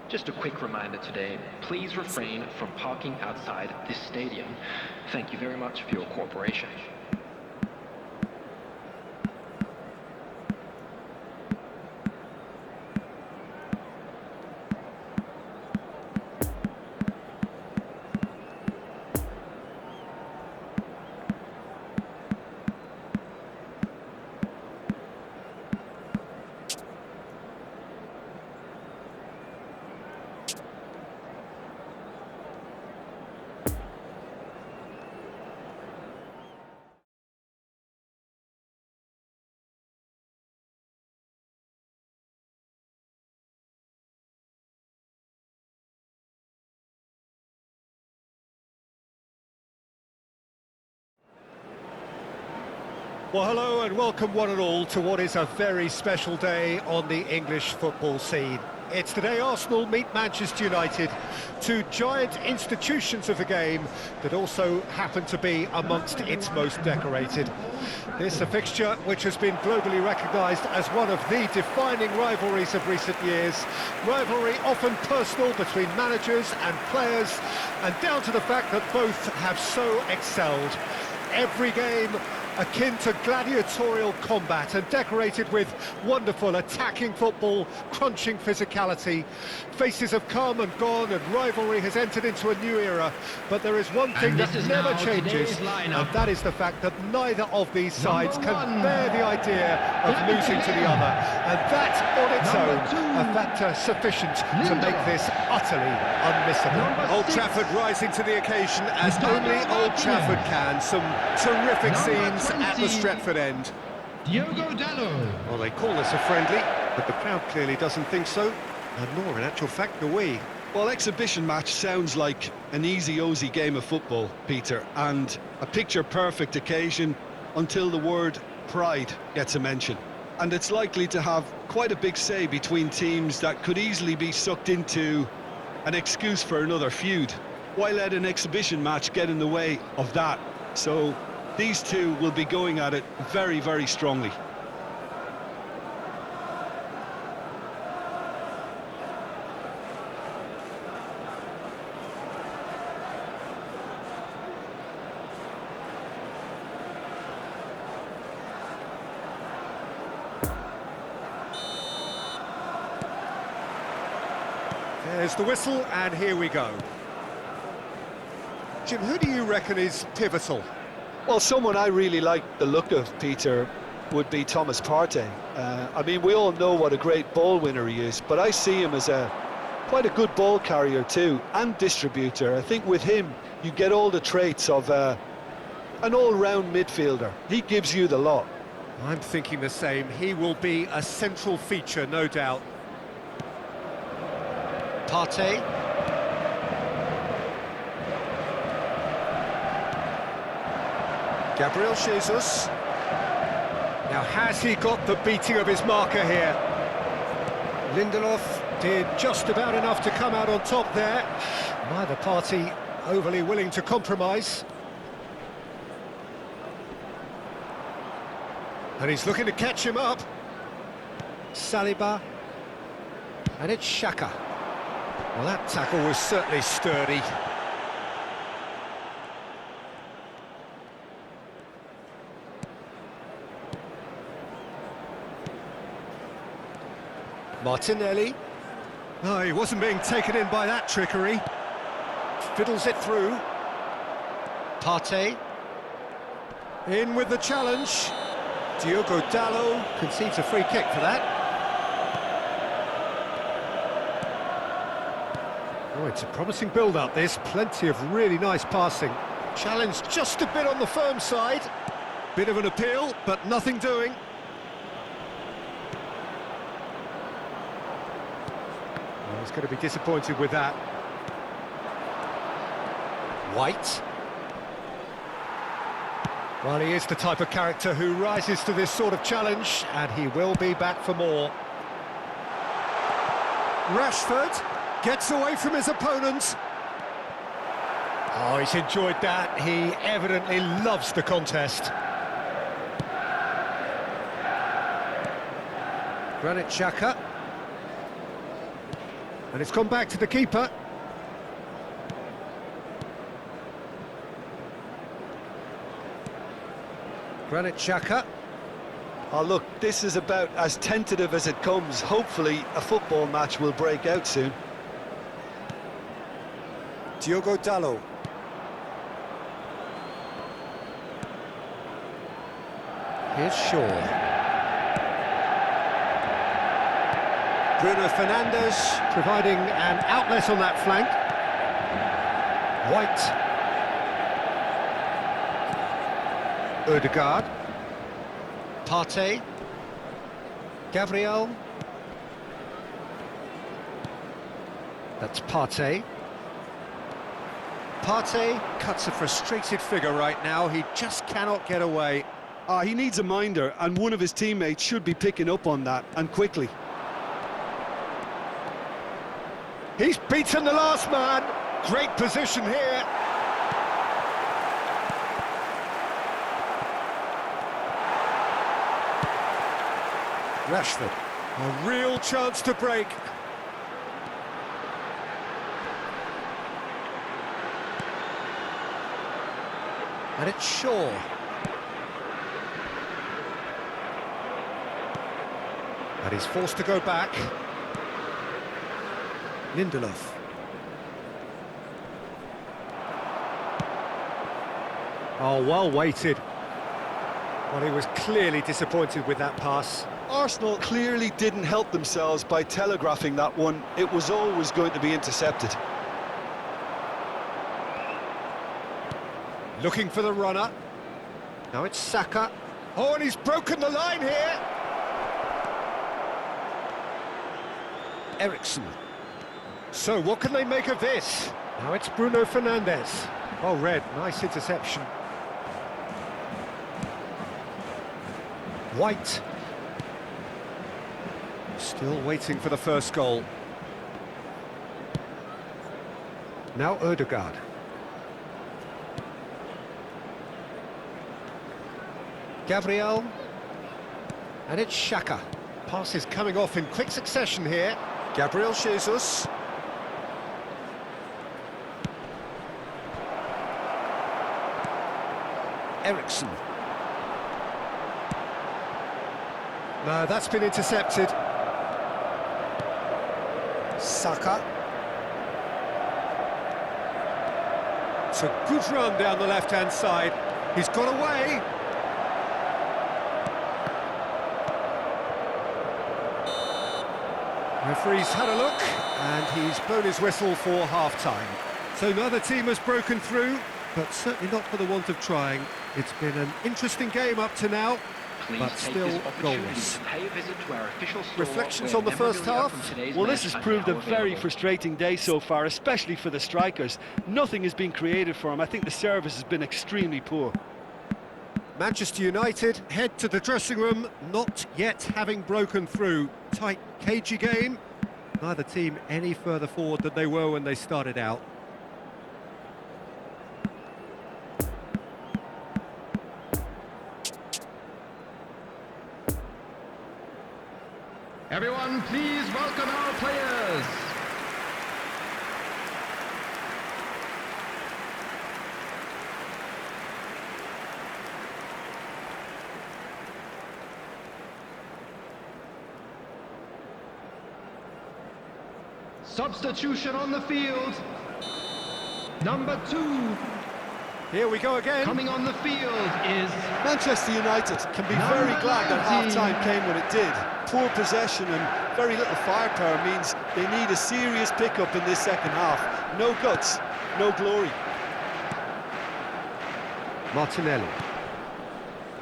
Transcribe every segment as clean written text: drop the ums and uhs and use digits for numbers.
Just a quick reminder today, please refrain from parking outside this stadium. Thank you very much for your cooperation. Well, hello and welcome one and all to what is a very special day on the English football scene. It's the day Arsenal meet Manchester United, two giant institutions of the game that also happen to be amongst its most decorated. This is a fixture which has been globally recognised as one of the defining rivalries of recent years. Rivalry often personal between managers and players, and down to the fact that both have so excelled. Every game akin to gladiatorial combat and decorated with wonderful attacking football, crunching physicality. Faces have come and gone and rivalry has entered into a new era, but there is one thing that never changes, and that is the fact that neither of these sides can bear the idea of losing to the other, and that on its own a factor sufficient to make this utterly unmissable. Old Trafford rising to the occasion as only Old Trafford can. Some terrific scenes at the Stretford end. Diogo Dalot. Well, they call this a friendly, but the crowd clearly doesn't think so, and nor in actual fact do we. Well, exhibition match sounds like an easy-ozy game of football, Peter, and a picture-perfect occasion until the word pride gets a mention. And it's likely to have quite a big say between teams that could easily be sucked into an excuse for another feud. Why let an exhibition match get in the way of that? So these two will be going at it very, very strongly. There's the whistle, and here we go. Jim, who do you reckon is pivotal? Well, someone I really like the look of, Peter, would be Thomas Partey. I mean, we all know what a great ball winner he is, but I see him as quite a good ball carrier too, and distributor. I think with him, you get all the traits of an all-round midfielder. He gives you the lot. I'm thinking the same. He will be a central feature, no doubt. Partey. Gabriel Jesus. Now, has he got the beating of his marker here? Lindelof did just about enough to come out on top there. Neither party overly willing to compromise. And he's looking to catch him up. Saliba. And it's Xhaka. Well, that tackle was certainly sturdy. Martinelli. Oh, he wasn't being taken in by that trickery. Fiddles it through. Partey. In with the challenge. Diogo Dalot concedes a free kick for that. Oh, it's a promising build-up, this. Plenty of really nice passing. Challenge just a bit on the firm side. Bit of an appeal, but nothing doing. Well, he's going to be disappointed with that. White. Well, he is the type of character who rises to this sort of challenge, and he will be back for more. Rashford gets away from his opponent. Oh, he's enjoyed that. He evidently loves the contest. Granit Xhaka. And it's gone back to the keeper. Granit Xhaka. Oh, look, this is about as tentative as it comes. Hopefully, a football match will break out soon. Diogo Dalot. Here's Shaw. Bruno Fernandes providing an outlet on that flank. White. Ødegaard. Partey. Gabriel. That's Partey. Partey cuts a frustrated figure right now. He just cannot get away. He needs a minder, and one of his teammates should be picking up on that, and quickly. He's beaten the last man. Great position here. Rashford. A real chance to break. And it's Shaw. And he's forced to go back. Lindelof. Oh, well weighted. Well, he was clearly disappointed with that pass. Arsenal clearly didn't help themselves by telegraphing that one. It was always going to be intercepted. Looking for the runner. Now it's Saka. Oh, and he's broken the line here. Ericsson. So, what can they make of this? Now it's Bruno Fernandes. Oh, Red, nice interception. White. Still waiting for the first goal. Now Ødegaard. Gabriel. And it's Xhaka. Passes coming off in quick succession here. Gabriel Jesus. Ericsson. No, that's been intercepted. Saka. It's a good run down the left-hand side. He's got away. Referee's had a look, and he's blown his whistle for half-time. So neither team has broken through, but certainly not for the want of trying. It's been an interesting game up to now, Please but take still this opportunity goalless. to pay a visit to our official store, Reflections where on the first memorabilia half? from today's Well, match this has are proved a now very available. frustrating day so far, especially for the strikers. Nothing has been created for them. I think the service has been extremely poor. Manchester United head to the dressing room, not yet having broken through. Tight, cagey game. Neither team any further forward than they were when they started out. Everyone, please welcome our players. Substitution on the field. Number 2 Here we go again. coming on the field is Manchester United can be Number very glad that 19. half-time came when it did. Poor possession and very little firepower means they need a serious pickup in this second half. No guts, no glory. Martinelli.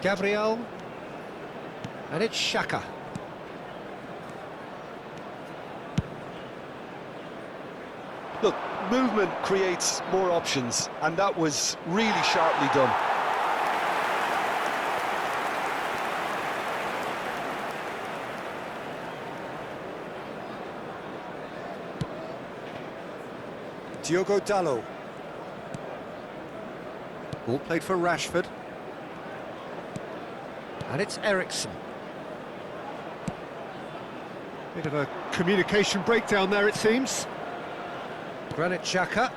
Gabriel. And it's Xhaka. Look, movement creates more options, and that was really sharply done. Diogo Dalot. Ball played for Rashford. And it's Ericsson. Bit of a communication breakdown there, it seems. Granit Xhaka.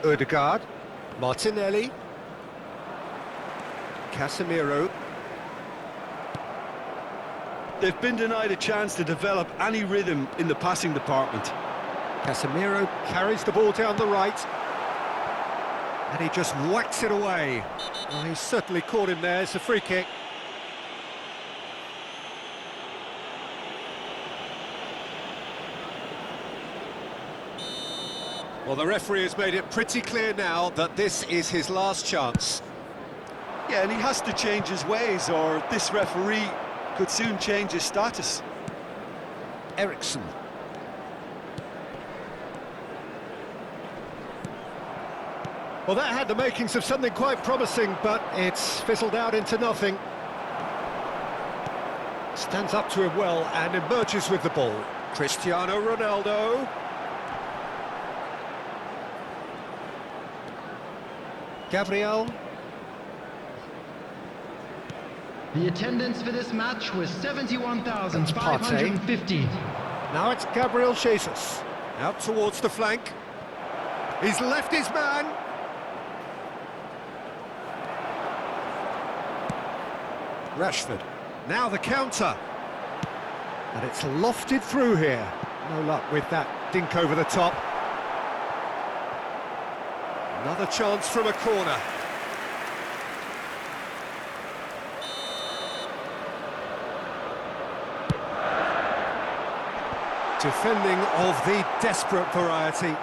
Odegaard. Martinelli. Casemiro. They've been denied a chance to develop any rhythm in the passing department. Casemiro carries the ball down the right. And he just whacks it away. Well, he certainly caught him there. It's a free kick. Well, the referee has made it pretty clear now that this is his last chance. Yeah, and he has to change his ways, or this referee could soon change his status. Eriksson. Well, that had the makings of something quite promising, but it's fizzled out into nothing. Stands up to him well and emerges with the ball. Cristiano Ronaldo. Gabriel. The attendance for this match was 71,550. Now it's Gabriel Jesus. Out towards the flank. He's left his man. Rashford. Now the counter. And it's lofted through here. No luck with that dink over the top. Another chance from a corner. Defending of the desperate variety.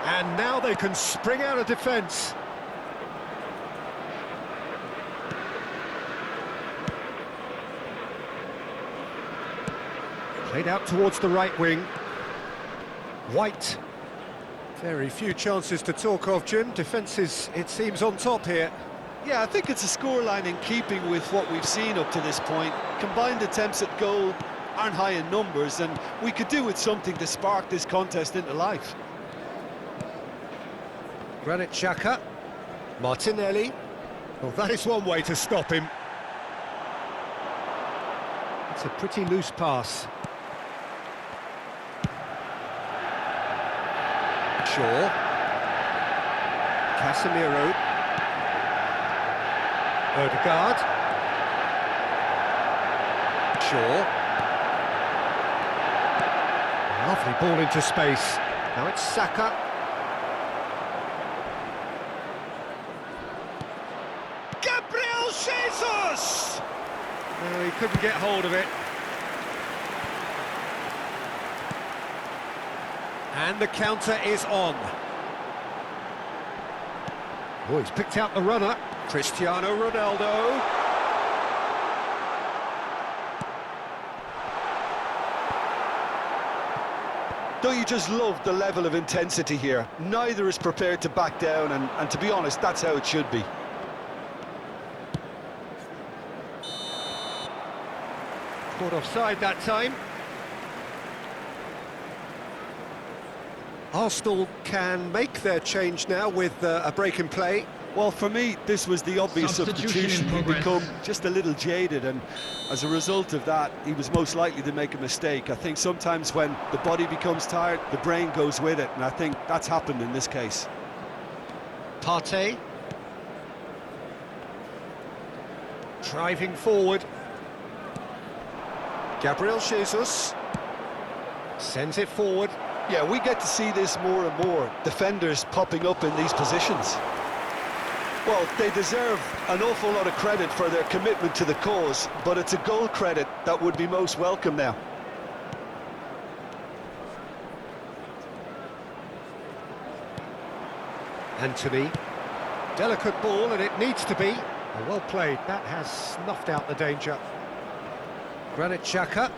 And now they can spring out of defence. Played out towards the right wing. White. Very few chances to talk of, Jim. Defence is, it seems, on top here. Yeah, I think it's a scoreline in keeping with what we've seen up to this point. Combined attempts at goal aren't high in numbers, and we could do with something to spark this contest into life. Granit Xhaka. Martinelli. Well, that is one way to stop him. It's a pretty loose pass. Shaw. Casemiro. Odegaard. Shaw. Lovely ball into space. Now it's Saka. Gabriel Jesus! No, he couldn't get hold of it. And the counter is on. Oh, he's picked out the runner. Cristiano Ronaldo. Don't you just love the level of intensity here? Neither is prepared to back down, and to be honest, that's how it should be. Caught offside that time. Arsenal can make their change now with a break in play. Well, for me, this was the obvious Substitution substitution. in He progress. become just a little jaded, and as a result of that, he was most likely to make a mistake. I think sometimes when the body becomes tired, the brain goes with it, and I think that's happened in this case. Partey. Driving forward. Gabriel Jesus. Sends it forward. Yeah, we get to see this more and more, defenders popping up in these positions. Well, they deserve an awful lot of credit for their commitment to the cause, but it's a goal credit that would be most welcome now. Anthony. Delicate ball, and it needs to be. Well played. That has snuffed out the danger. Granit Xhaka.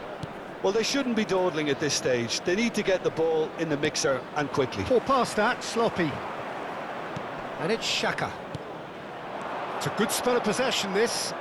Well, they shouldn't be dawdling at this stage. They need to get the ball in the mixer, and quickly. Ball past that, sloppy. And it's Xhaka. It's a good spell of possession, this.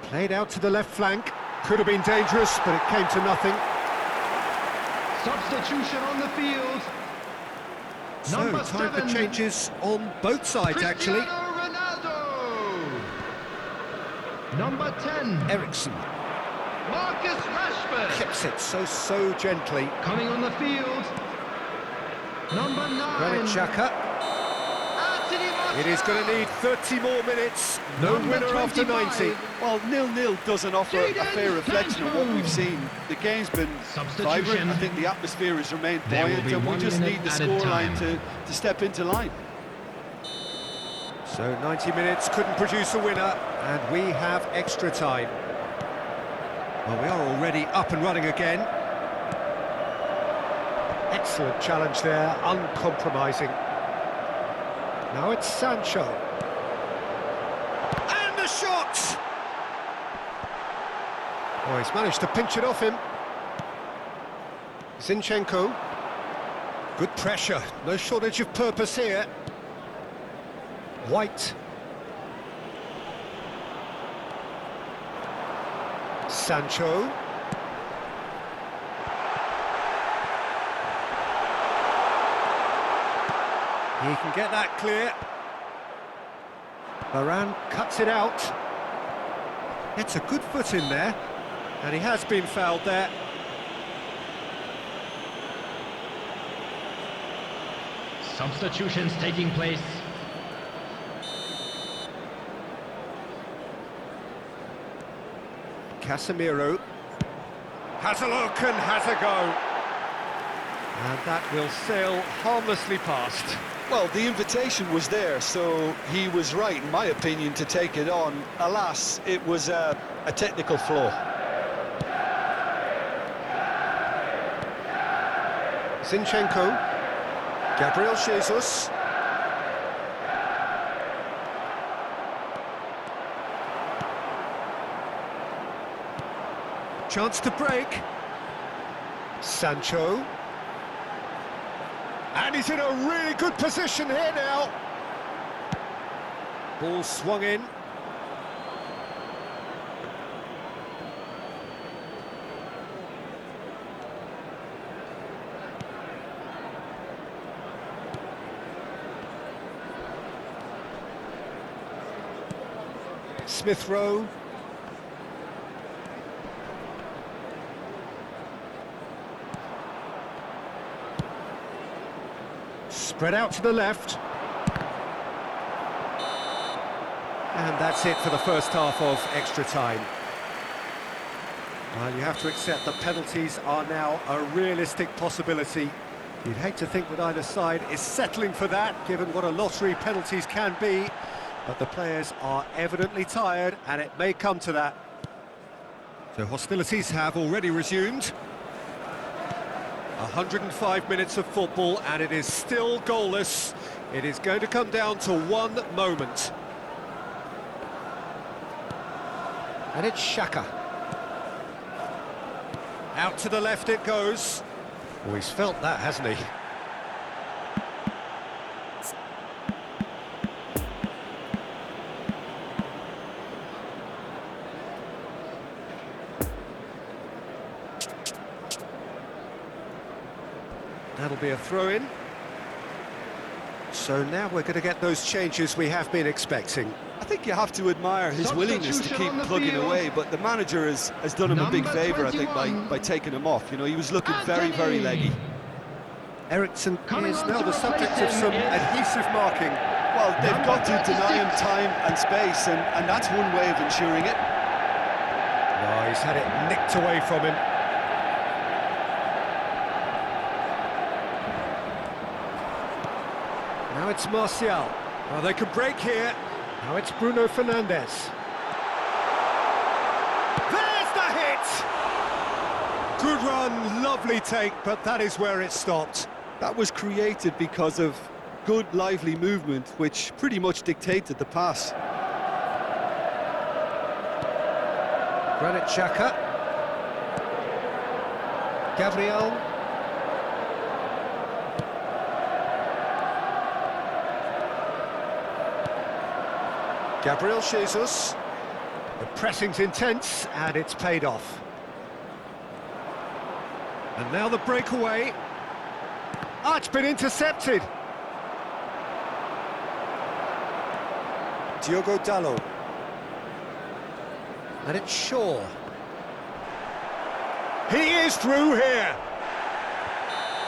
Played out to the left flank. Could have been dangerous, but it came to nothing. Substitution on the field. So, Number time 7. for changes on both sides, actually. Cristiano Ronaldo. Number 10. Ericsson Marcus Rashford. keeps it so gently. Coming on the field. Number 9. Granit Xhaka. It is going to need 30 more minutes. No Number winner after 25. 90. Well, 0-0 doesn't offer a fair reflection of what we've seen. The game's been vibrant. I think the atmosphere has remained There will buoyant, be and we 1 just minute need the added scoreline time. to step into line. So 90 minutes couldn't produce a winner, and we have extra time. Well, we are already up and running again. Excellent challenge there, uncompromising. Now it's Sancho. And the shot! Oh, he's managed to pinch it off him. Zinchenko. Good pressure, no shortage of purpose here. White. Sancho. He can get that clear. Varane cuts it out. Gets a good foot in there. And he has been fouled there. Substitutions taking place. Casemiro has a look and has a go. And that will sail harmlessly past. Well, the invitation was there, so he was right, in my opinion, to take it on. Alas, it was a technical flaw. Zinchenko. Gabriel Jesus. Chance to break. Sancho. And he's in a really good position here now. Ball swung in. Smith Rowe. Spread out to the left. And that's it for the first half of extra time. Well, you have to accept that penalties are now a realistic possibility. You'd hate to think that either side is settling for that, given what a lottery penalties can be. But the players are evidently tired, and it may come to that. So hostilities have already resumed. 105 minutes of football, and it is still goalless. It is going to come down to one moment. And it's Xhaka. Out to the left it goes. Oh, he's felt that, hasn't he? That'll be a throw-in. So now we're going to get those changes we have been expecting. I think you have to admire his willingness to keep plugging away, but the manager has done him a big favour, I think, by taking him off. You know, he was looking very leggy. Ericsson is now the subject of some adhesive marking. Well, they've got to deny him time and space, and that's one way of ensuring it. Oh, he's had it nicked away from him. Now it's Martial. Well, they can break here. Now it's Bruno Fernandes. There's the hit! Good run, lovely take, but that is where it stopped. That was created because of good, lively movement, which pretty much dictated the pass. Granit Xhaka. Gabriel. Gabriel Jesus. The pressing's intense, and it's paid off. And now the breakaway. Ah, it's been intercepted. Diogo Dalot. And it's Shaw. He is through here.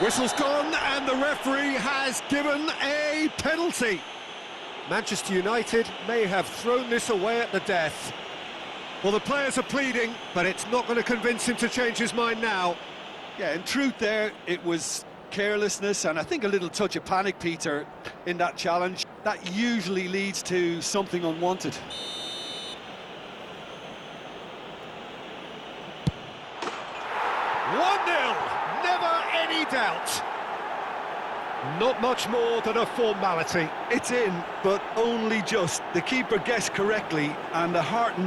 Whistle's gone, and the referee has given a penalty. Manchester United may have thrown this away at the death. Well, the players are pleading, but it's not going to convince him to change his mind now. Yeah, in truth there, it was carelessness and I think a little touch of panic, Peter, in that challenge. That usually leads to something unwanted. Never any doubt. Not much more than a formality. It's in, but only just. The keeper guessed correctly, and the heart